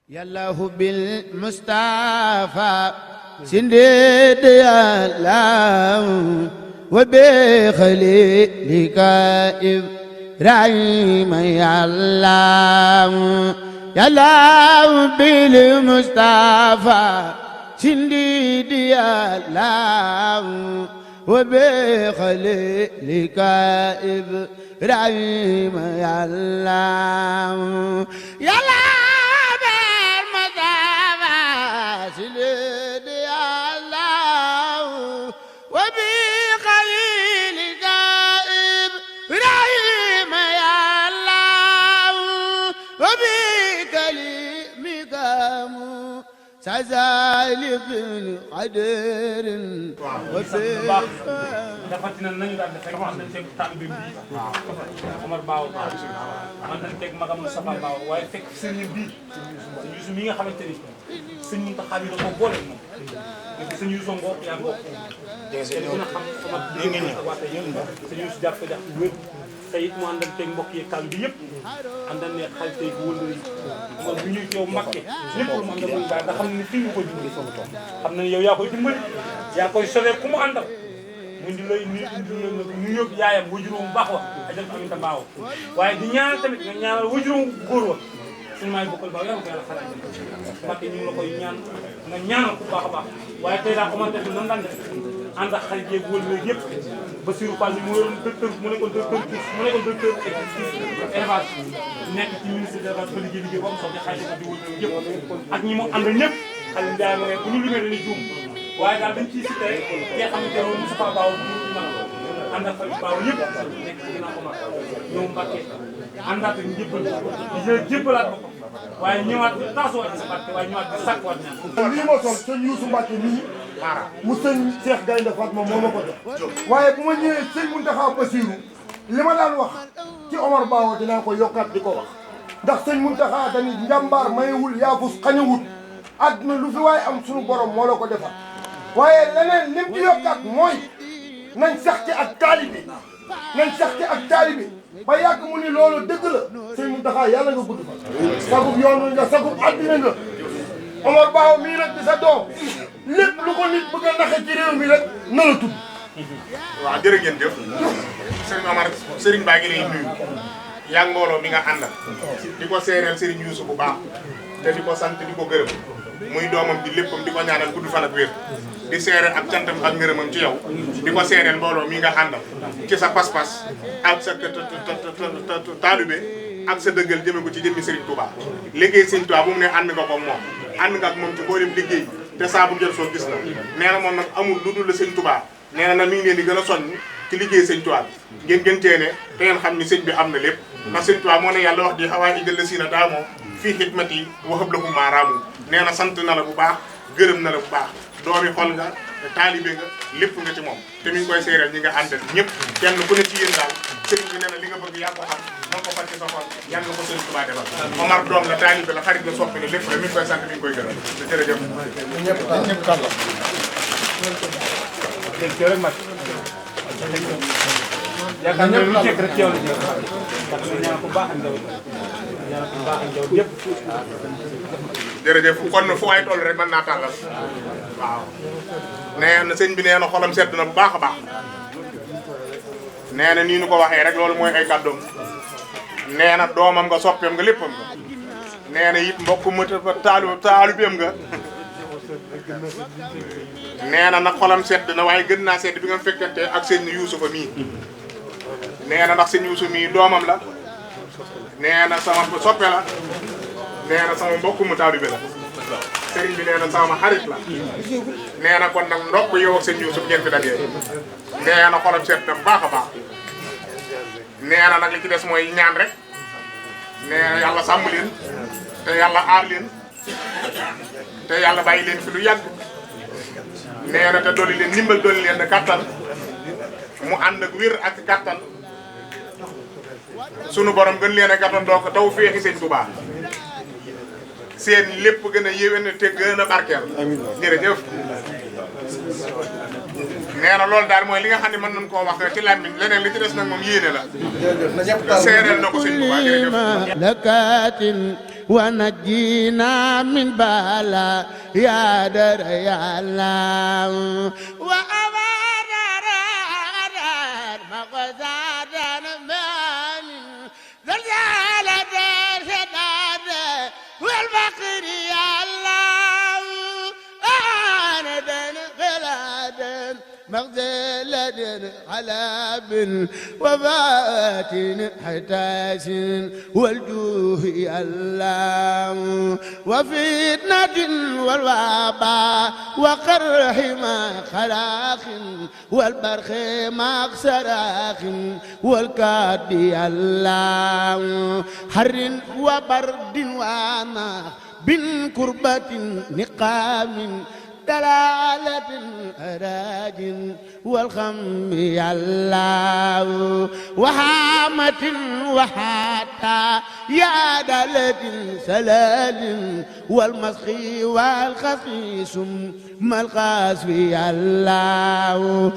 yallahu bil Mustafa sindid yallahu wa bi khalilika Ibrahim yallahu bil Mustafa sindid yallahu wa bi khalilika Ibrahim yallahu سالف قدر dafatina nañu daan def rek wax nañ teg taalibe bi Omar Bawo man nañ teg magam Moustapha Bawo waaye fekk sëriñ bi sëñ Youssou mi nga xamante ni sëñ Mountakha bi da ko boole moom sëñ Youssou ngoog yaa ngoog dina xam sama waate sëñ Youssou jàpp jax wér te it mu àndal teg mbokk yi taal bi yëpp àndal ne xarit yi wëndër yi moom bu ñuy yow Mbacké lépp lu mu àndal mooy baax nga xam ne fii nga koy dimbali xam ne yow yaa koy dimbali yaa koy sauver ku mu àndal mu indi lay ñu yóbbu yaayam wajuróom bu baax wax ajal Aminta Baaw waaye di ñaanal tamit nga ñaanal wajuróom góor wa suñu maay bokkal baaw yàlla ko yàlla xalaat Mbacké ñu ngi la koy ñaan nga ñaanal ku baax a baax waaye tey daa commenté bi nan daan def ànd ak xarit yeeg wël léegi yëpp Bassirou Fall mu yoroon directeur mu nekkoon directeur mu nekkoon directeur élevage nekk ci ministre de l'élevage ba liggéey boobu soxna xarit di wël yëpp ak ñi mu ànd ñëpp xale Ndiaye ma ne bu ñu limee dañuy juum waaye daal dañ ciy cité ki nga xamante ne Moustapha Baw bu ñu mën a ànd ak Fatou Baw yëpp nekk ci ginnaaw Omar ñëw Mbacké àndaat ak njëbbal jébbalaat ko waaye ñëwaat taasuwaat ci Mbacké waaye ñëwaat di sàkkuwaat ñaan lii ma sol sëñ Youssou Mbacké nii mu sëñ Cheikh Gaynde Fatma moo ma ko jox waaye bu ma ñëwee sëñ Mountakha Bassirou li ma daan wax ci Omar Bawo dinaa ko yokkaat di ko wax ndax sëñ Mountakha tamit njàmbaar mayewul yaafus xañewut àdduna lu fi waaye am suñu borom moo la ko defal waaye leneen lim ci yokkaat mooy nañ sax ci ak taalibe nañ sax ci ak taalibe ba yàgg mu ni loolu dëgg la sëñ Mountakha yàlla nga gudd fa sagub yoonu nga sagub àddina nga Omar Bawo mii nag di sa doom lépp lu ko nit bëgg a naxe ci réew mi rek na la tudd. waaw jërë ngeen jëf Serigne Omar Serigne baa ngi lay nuyu yaa ngi mbooloo mi nga àndal di ko seereel Serigne Youssou bu baax te di ko sant di ko gërëm muy doomam di léppam di ko ñaanal gudd fan ak wér di seereel ak cantam ak ngërëmam ci yow di ko seereel mbooloo mi nga àndal ci sa pas-pas ak sa taalibe ak sa dëggal jëme ko ci jëmmi Serigne Touba liggéey Serigne Touba bu mu ne ànd nga ko moom ànd nga ak moom ci mboolem liggéey te saa bu jël soo gis na nee na moom nag amul lu dul la Serigne Touba nee na mi ngi leen di gën a soññ ci liggéey Serigne Touba bi ngeen gën teene te ngeen xam ni sëñ bi am na lépp ndax Serigne Touba moo ne yàlla wax di xawaa ijël la siina daa moom fii xidmat yi waxab la ko maaraamu nee na sant na la bu baax gërëm na la bu baax doomi xol nga taalibe nga lépp nga ci moom te mi ngi koy seereel ñi nga àndal ñëpp kenn ku ne ci yéen daal sëriñ bi nee na li nga bëgg yaa ko xam man ko far ci sa xol yan nga ko Serigne Touba defal Omar doom la taalibe la xarit la soppi la lépp la mi ngi koy sant mi ngi koy gërëm te jërëjëf ñëpp tàllal rek mat yaakaar naa lu jekk rek yow la jekk parce que ñaan ko baax ak njaw ñaan ko baax ak njaw yëpp jërëjëf kon fu waay toll rek mën naa tàllal waaw nee na sëñ bi nee na xolam sedd na bu baax a baax nee na nii ñu ko waxee rek loolu mooy ay kàddoom nee na doomam nga soppeem nga léppam nga nee na it mbokk mëta taalibeem nga nee na nag xolam sedd na waaye gën naa sedd bi nga fekkante ak sëñ Youssou mii nee na ndax sëñ Youssou mii doomam la nee na sama soppe la nee na sama mbokk mu taalibe la sëriñ bi nee na sama xarit la nee na kon nag ndokk yow ak sëñ Youssou ngeen fi dajee nee na xolam sedd na bu baax a baax nee na nag li ci des mooy ñaan rek nee na yàlla sàmm leen te yàlla aar leen te yàlla bàyyi leen fi lu yàgg nee na te dolli leen ndimbal dolli leen ne kattan mu ànd ak wér ak kattan sunu borom gën leen a kattan doo ko taw féexi sëñ Touba seen lépp gën a yéwén te gën a barkeel jërëjëf nee na loolu daal mooy li nga xam ne mën nañu koo wax ci làmmiñ leneen li ci des nag moom yéene la. seereel na ko sëñ Tuubaa jërëjëf. lakatin wa najjina min bala ya dara ya Allah wa awadara maqasadan man zalzalata shadad wal faqri ya Allah ana dan qaladan مغزلة علاب وفاتن حتاس والجوه الله وفتنة والوباء وقرح ما خلاق والبرخ ما صراخ والكاد الله حر وبرد ونار بن كربة نقام دلالة أراج والخم الله وهامة وحتى يا دلة سلال والمسخ والخصي ثم القاسي الله